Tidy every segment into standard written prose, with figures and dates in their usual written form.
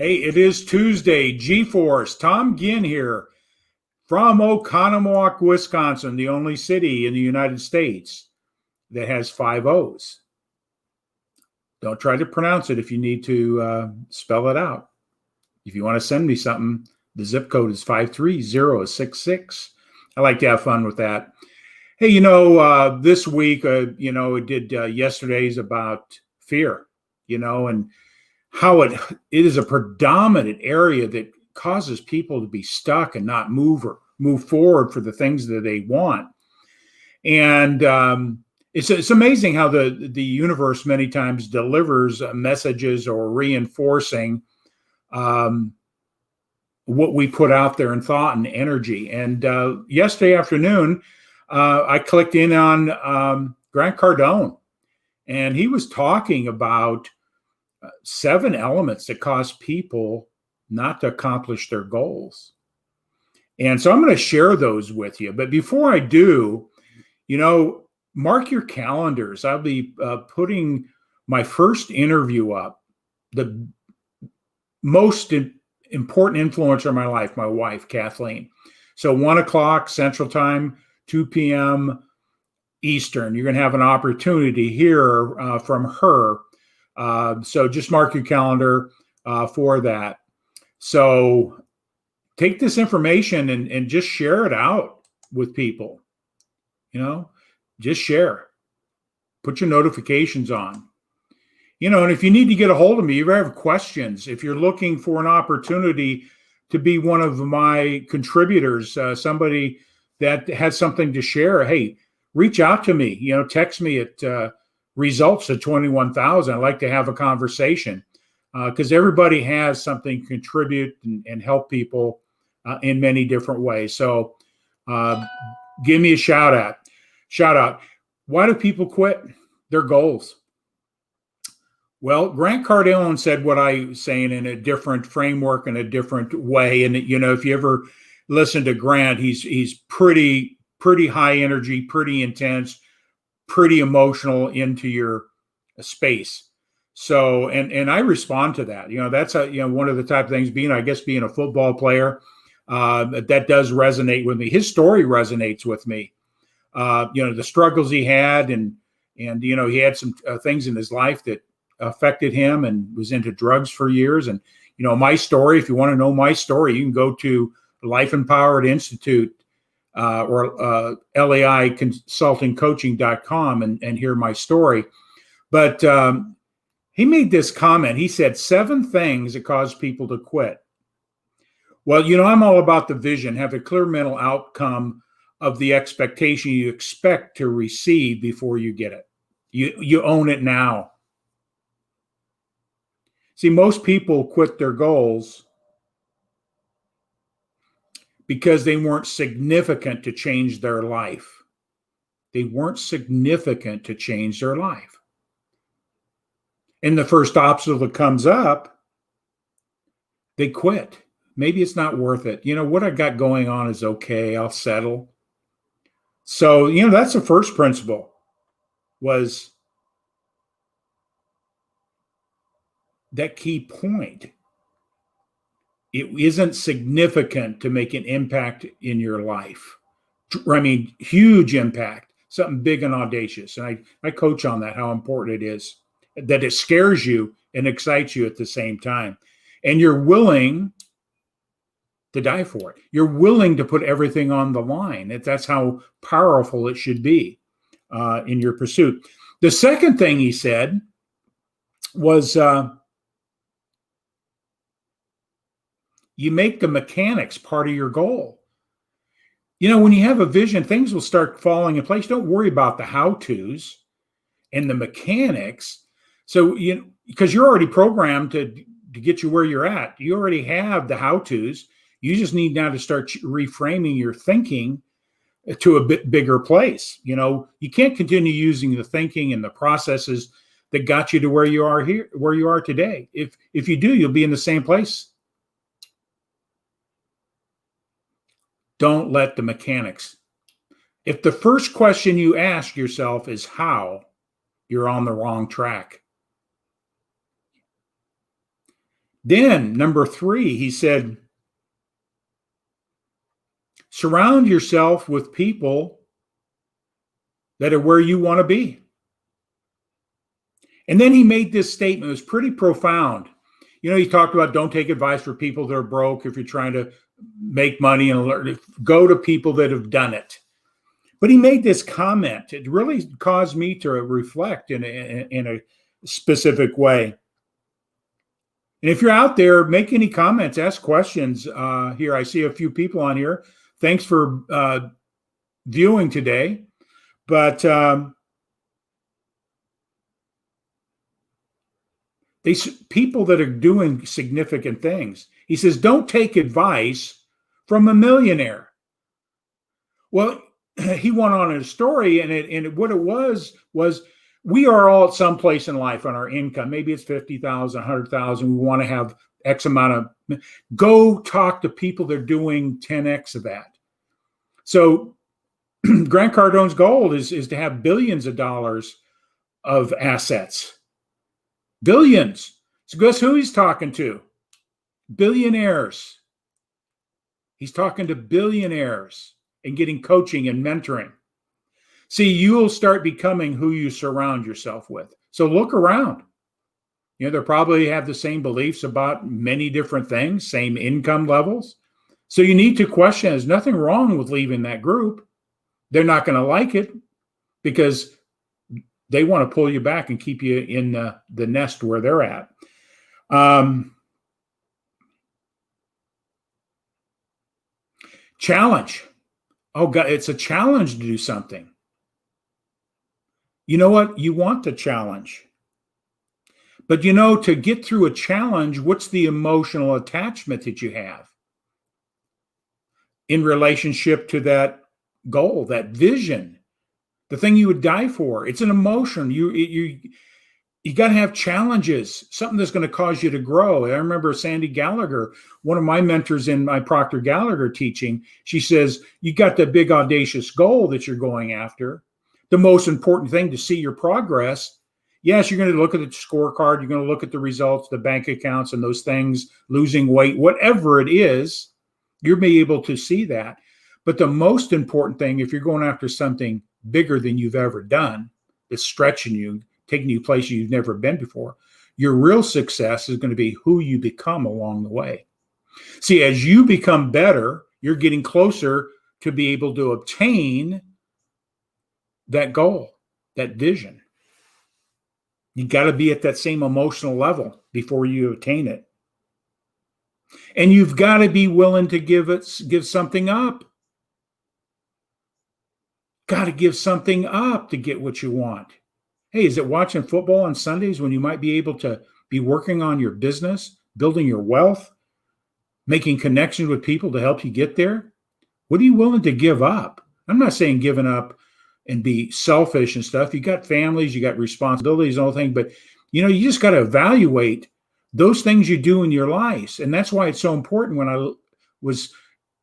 Hey, it is Tuesday. G-Force. Tom Ginn here from Oconomowoc, Wisconsin, the only city in the United States that has five O's. Don't try to pronounce it if you need to spell it out. If you want to send me something, the zip code is 53066. I like to have fun with that. Hey, this week, it did yesterday's about fear, and how it is a predominant area that causes people to be stuck and not move or move forward for the things that they want. And it's amazing how the universe many times delivers messages or reinforcing what we put out there in thought and energy. And yesterday afternoon, I clicked in on Grant Cardone, and he was talking about 7 elements that cause people not to accomplish their goals. And so I'm going to share those with you. But before I do, mark your calendars. I'll be putting my first interview up. The most important influencer in my life, my wife, Kathleen. So 1 o'clock Central Time, 2 p.m. Eastern. You're going to have an opportunity to hear from her. So just mark your calendar for that. So take this information and just share it out with people. Just share. Put your notifications on. And if you need to get a hold of me, if you have questions, if you're looking for an opportunity to be one of my contributors, somebody that has something to share, hey, reach out to me. Text me at results at 21,000. I'd like to have a conversation because everybody has something to contribute and help people in many different ways. So give me a shout out. Why do people quit their goals? Well, Grant Cardone said what I was saying in a different framework, in a different way. And, if you ever listen to Grant, he's pretty high energy, pretty intense, pretty emotional into your space. So, and I respond to that. That's one of the type of things being a football player, that does resonate with me. His story resonates with me. The struggles he had and he had some things in his life that affected him and was into drugs for years. And, my story, if you want to know my story, you can go to Life Empowered Institute or LAI consultingcoaching.com and hear my story. But he made this comment. He said 7 things that cause people to quit. Well, I'm all about the vision, have a clear mental outcome of the expectation you expect to receive before you get it. You own it now. See, most people quit their goals because they weren't significant to change their life. They weren't significant to change their life. And the first obstacle that comes up, they quit. Maybe it's not worth it. What I got going on is okay. I'll settle. So, that's the first principle was that key point. It isn't significant to make an impact in your life. I mean, huge impact, something big and audacious. And I coach on that, how important it is, that it scares you and excites you at the same time. And you're willing to die for it. You're willing to put everything on the line. That's how powerful it should be in your pursuit. The second thing he said was, you make the mechanics part of your goal. When you have a vision, things will start falling in place. Don't worry about the how-tos and the mechanics. So, because you're already programmed to get you where you're at. You already have the how-tos. You just need now to start reframing your thinking to a bit bigger place. You can't continue using the thinking and the processes that got you to where you are today. If you do, you'll be in the same place. Don't let the mechanics. If the first question you ask yourself is how, you're on the wrong track. Then, number 3, he said, surround yourself with people that are where you want to be. And then he made this statement. It was pretty profound. He talked about don't take advice from people that are broke if you're trying to make money and learn. Go to people that have done it. But he made this comment. It really caused me to reflect in a specific way. And if you're out there, make any comments, ask questions. Here, I see a few people on here. Thanks for viewing today. But these people that are doing significant things, he says, don't take advice from a millionaire. Well, he went on in a story, and what it was we are all at some place in life on our income. Maybe it's 50,000, 100,000. We want to have X amount of. Go talk to people that are doing 10X of that. So Grant Cardone's goal is to have billions of dollars of assets. Billions. So guess who he's talking to? Billionaires. He's talking to billionaires and getting coaching and mentoring. See, you'll start becoming who you surround yourself with. So look around. They probably have the same beliefs about many different things, same income levels. So you need to question, there's nothing wrong with leaving that group. They're not going to like it because they want to pull you back and keep you in the nest where they're at. Challenge. Oh, God, it's a challenge to do something. You know what? You want the challenge. But to get through a challenge, what's the emotional attachment that you have in relationship to that goal, that vision, the thing you would die for? It's an emotion. You got to have challenges, something that's going to cause you to grow. I remember Sandy Gallagher, one of my mentors in my Proctor Gallagher teaching. She says, you got the big audacious goal that you're going after. The most important thing to see your progress. Yes, you're going to look at the scorecard. You're going to look at the results, the bank accounts and those things, losing weight, whatever it is, you'll be able to see that. But the most important thing, if you're going after something bigger than you've ever done, that's stretching you, taking you places you've never been before, your real success is going to be who you become along the way. See, as you become better, you're getting closer to be able to obtain that goal, that vision. You got to be at that same emotional level before you attain it. And you've got to be willing to give something up. Got to give something up to get what you want. Hey, is it watching football on Sundays when you might be able to be working on your business, building your wealth, making connections with people to help you get there? What are you willing to give up? I'm not saying giving up and be selfish and stuff. You got families, you got responsibilities and all things, but you just got to evaluate those things you do in your life. And that's why it's so important. When I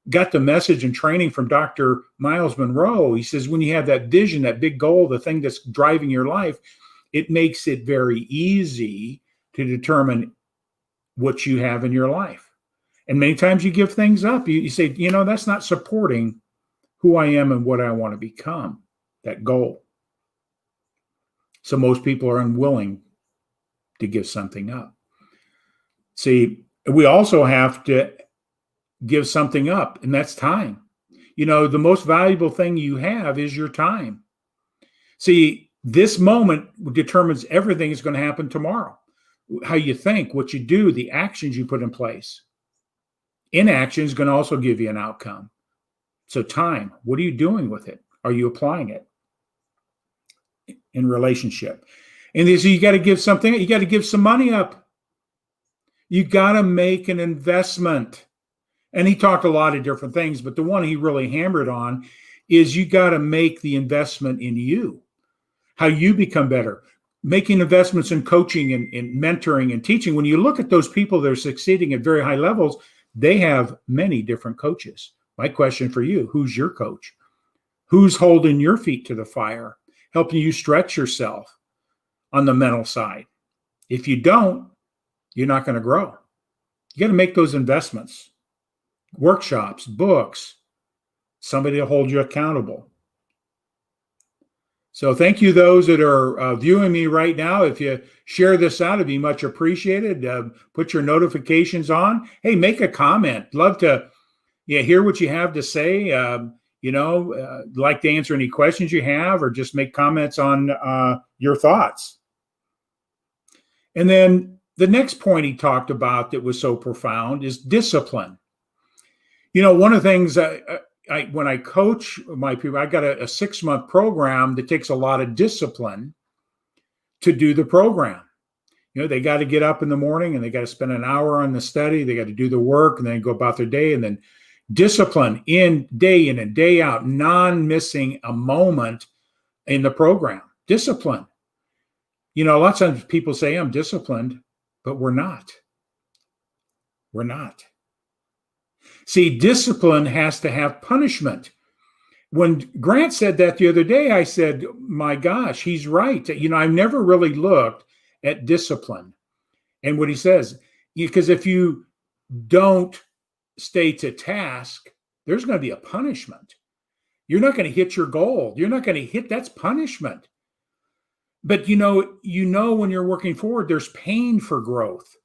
got the message and training from Dr. Miles Monroe, he says, when you have that vision, that big goal, the thing that's driving your life, it makes it very easy to determine what you have in your life. And many times you give things up. You say, that's not supporting who I am and what I want to become, that goal. So most people are unwilling to give something up. See, we also have to give something up, and that's time. The most valuable thing you have is your time. See, this moment determines everything that's going to happen tomorrow. How you think, what you do, the actions you put in place. Inaction is going to also give you an outcome. So time, what are you doing with it? Are you applying it in relationship? And so you got to give something, you got to give some money up. You got to make an investment. And he talked a lot of different things, but the one he really hammered on is you got to make the investment in you, how you become better, making investments in coaching and mentoring and teaching. When you look at those people that are succeeding at very high levels, they have many different coaches. My question for you, who's your coach? Who's holding your feet to the fire, helping you stretch yourself on the mental side? If you don't, you're not going to grow. You got to make those investments, workshops, books, somebody to hold you accountable. So thank you, those that are viewing me right now. If you share this out, it'd be much appreciated. Put your notifications on. Hey, make a comment. Love to hear what you have to say. Like to answer any questions you have, or just make comments on your thoughts. And then the next point he talked about that was so profound is discipline. One of the things when I coach my people, I got a 6-month program that takes a lot of discipline to do the program. They got to get up in the morning and they got to spend an hour on the study. They got to do the work and then go about their day, and then discipline in and day out, non-missing a moment in the program. Discipline. A lot of times people say I'm disciplined, but we're not. We're not. See, discipline has to have punishment. When Grant said that the other day, I said, my gosh, he's right. I've never really looked at discipline. And what he says, because if you don't stay to task, there's going to be a punishment. You're not going to hit your goal. You're not going to hit, that's punishment. But when you're working forward, there's pain for growth.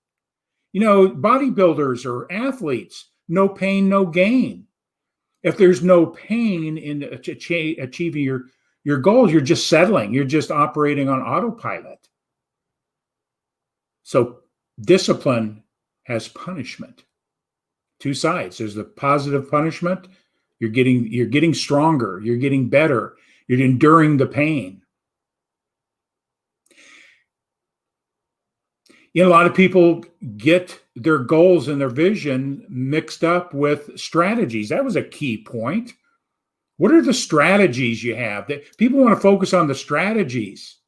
Bodybuilders or athletes, no pain, no gain. If there's no pain in achieving your goals, you're just settling. You're just operating on autopilot. So discipline has punishment. Two sides. There's the positive punishment. You're getting stronger. You're getting better. You're enduring the pain. A lot of people get their goals and their vision mixed up with strategies. That was a key point. What are the strategies you have? That people want to focus on the strategies.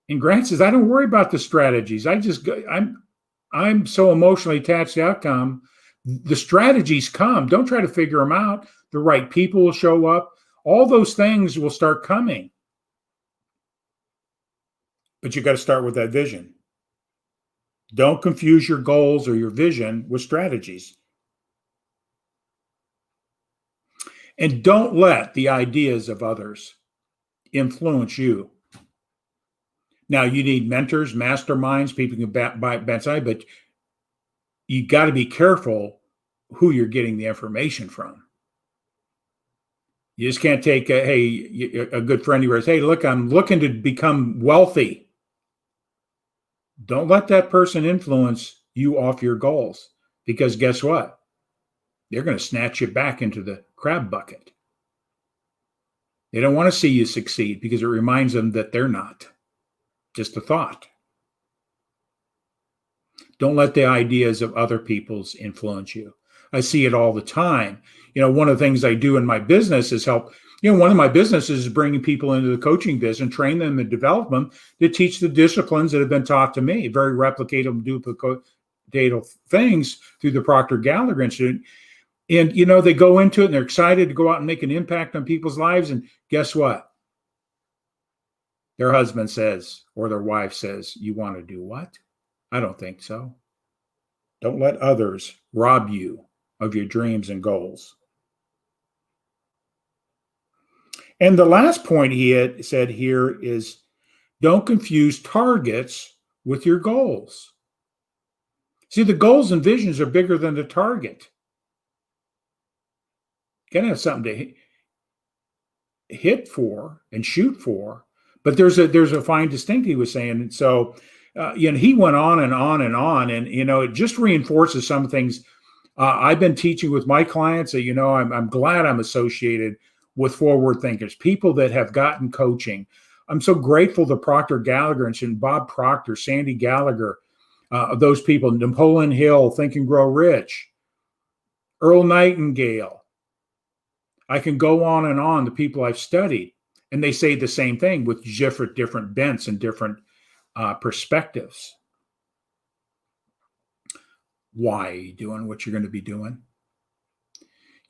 And Grant says, I don't worry about the strategies. I'm so emotionally attached to the outcome. The strategies come. Don't try to figure them out. The right people will show up. All those things will start coming. But you got to start with that vision. Don't confuse your goals or your vision with strategies. And don't let the ideas of others influence you. Now, you need mentors, masterminds, people who can bounce side, but you got to be careful who you're getting the information from. You just can't take a good friend who says, hey, look, I'm looking to become wealthy. Don't let that person influence you off your goals, because guess what? They're going to snatch you back into the crab bucket. They don't want to see you succeed because it reminds them that they're not. Just a thought. Don't let the ideas of other people's influence you. I see it all the time. One of the things I do in my business is help. One of my businesses is bringing people into the coaching business and train them and develop them to teach the disciplines that have been taught to me, very replicatable, duplicatable things through the Proctor Gallagher Institute. And, they go into it and they're excited to go out and make an impact on people's lives. And guess what? Their husband says, or their wife says, you want to do what? I don't think so. Don't let others rob you of your dreams and goals. And the last point he had said here is, don't confuse targets with your goals. See, the goals and visions are bigger than the target. You gotta have something to hit for and shoot for, but there's a fine distinction he was saying. And so, he went on and on and on, and it just reinforces some things I've been teaching with my clients. That I'm glad I'm associated with forward thinkers, people that have gotten coaching. I'm so grateful to Proctor Gallagher and Bob Proctor, Sandy Gallagher, those people, Napoleon Hill, Think and Grow Rich, Earl Nightingale. I can go on and on, the people I've studied, and they say the same thing with different bents and different perspectives. Why are you doing what you're going to be doing?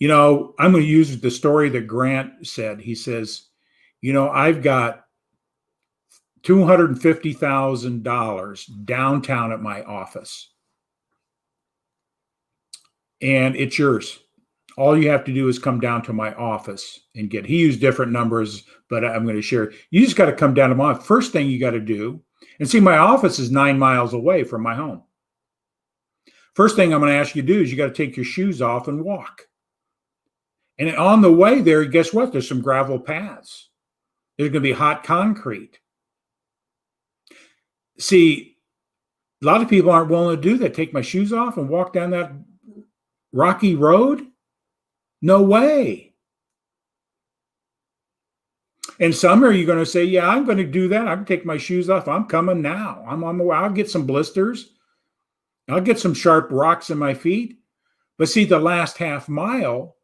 I'm going to use the story that Grant said. He says, I've got $250,000 downtown at my office. and it's yours. All you have to do is come down to my office and get. He used different numbers, but I'm going to share. You just got to come down to my office. First thing you got to do, and see, my office is 9 miles away from my home. First thing I'm going to ask you to do is you got to take your shoes off and walk. And on the way there, guess what? There's some gravel paths. There's going to be hot concrete. See, a lot of people aren't willing to do that. Take my shoes off and walk down that rocky road? No way. And some are you going to say, yeah, I'm going to do that. I can take my shoes off. I'm coming now. I'm on the way. I'll get some blisters. I'll get some sharp rocks in my feet. But see, the last half mile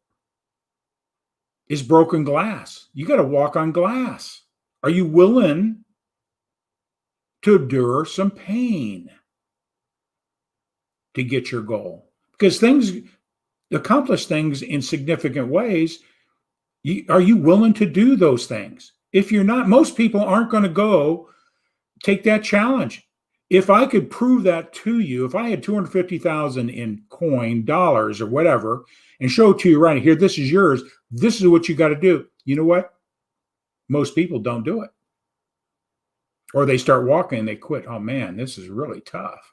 is broken glass. You got to walk on glass. Are you willing to endure some pain to get your goal? Because things, accomplish things in significant ways. Are you willing to do those things? If you're not, most people aren't going to go take that challenge. If I could prove that to you, if I had 250,000 in coin, dollars, or whatever, and show it to you right here, this is yours. This is what you got to do. You know what? Most people don't do it. Or they start walking and they quit. Oh man, this is really tough.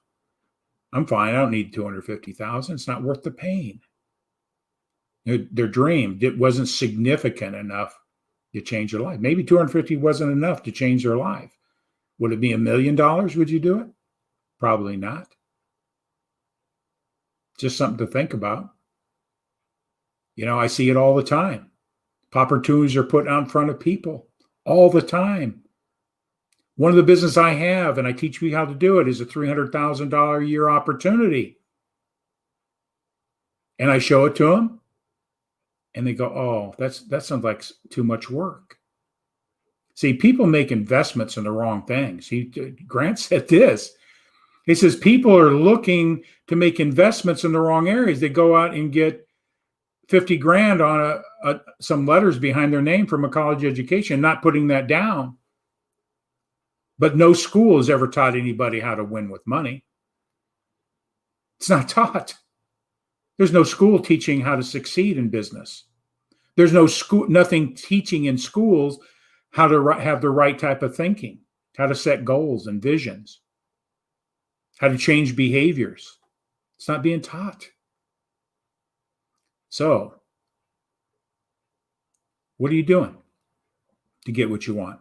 I'm fine. I don't need 250,000. It's not worth the pain. Their dream, it wasn't significant enough to change their life. Maybe 250 wasn't enough to change their life. Would it be $1 million? Would you do it? Probably not. Just something to think about. You know, I see it all the time. Opportunities are put out in front of people all the time. One of the business I have, and I teach you how to do it, is a $300,000 a year opportunity. And I show it to them, and they go, oh, that sounds like too much work. See, people make investments in the wrong things. Grant said this. He says people are looking to make investments in the wrong areas. They go out and get 50 grand on some letters behind their name from a college education, not putting that down. But no school has ever taught anybody how to win with money. It's not taught. There's no school teaching how to succeed in business. There's nothing teaching in schools how to have the right type of thinking, how to set goals and visions, how to change behaviors. It's not being taught. So, what are you doing to get what you want?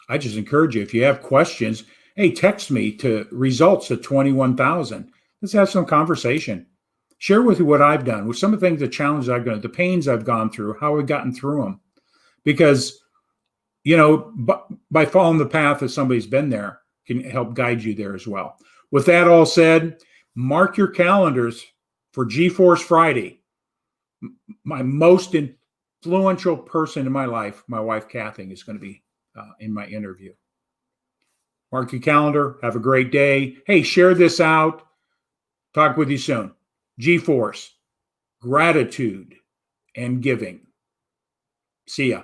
I just encourage you, if you have questions, hey, text me to results at 21,000. Let's have some conversation. Share with you what I've done, with some of the things, the challenges I've gone, the pains I've gone through, how I've gotten through them. Because, you know, by following the path that somebody's been there can help guide you there as well. With that all said, mark your calendars for G-Force Friday. My most influential person in my life, my wife, Kathy, is going to be in my interview. Mark your calendar. Have a great day. Hey, share this out. Talk with you soon. G-Force, gratitude and giving. See ya.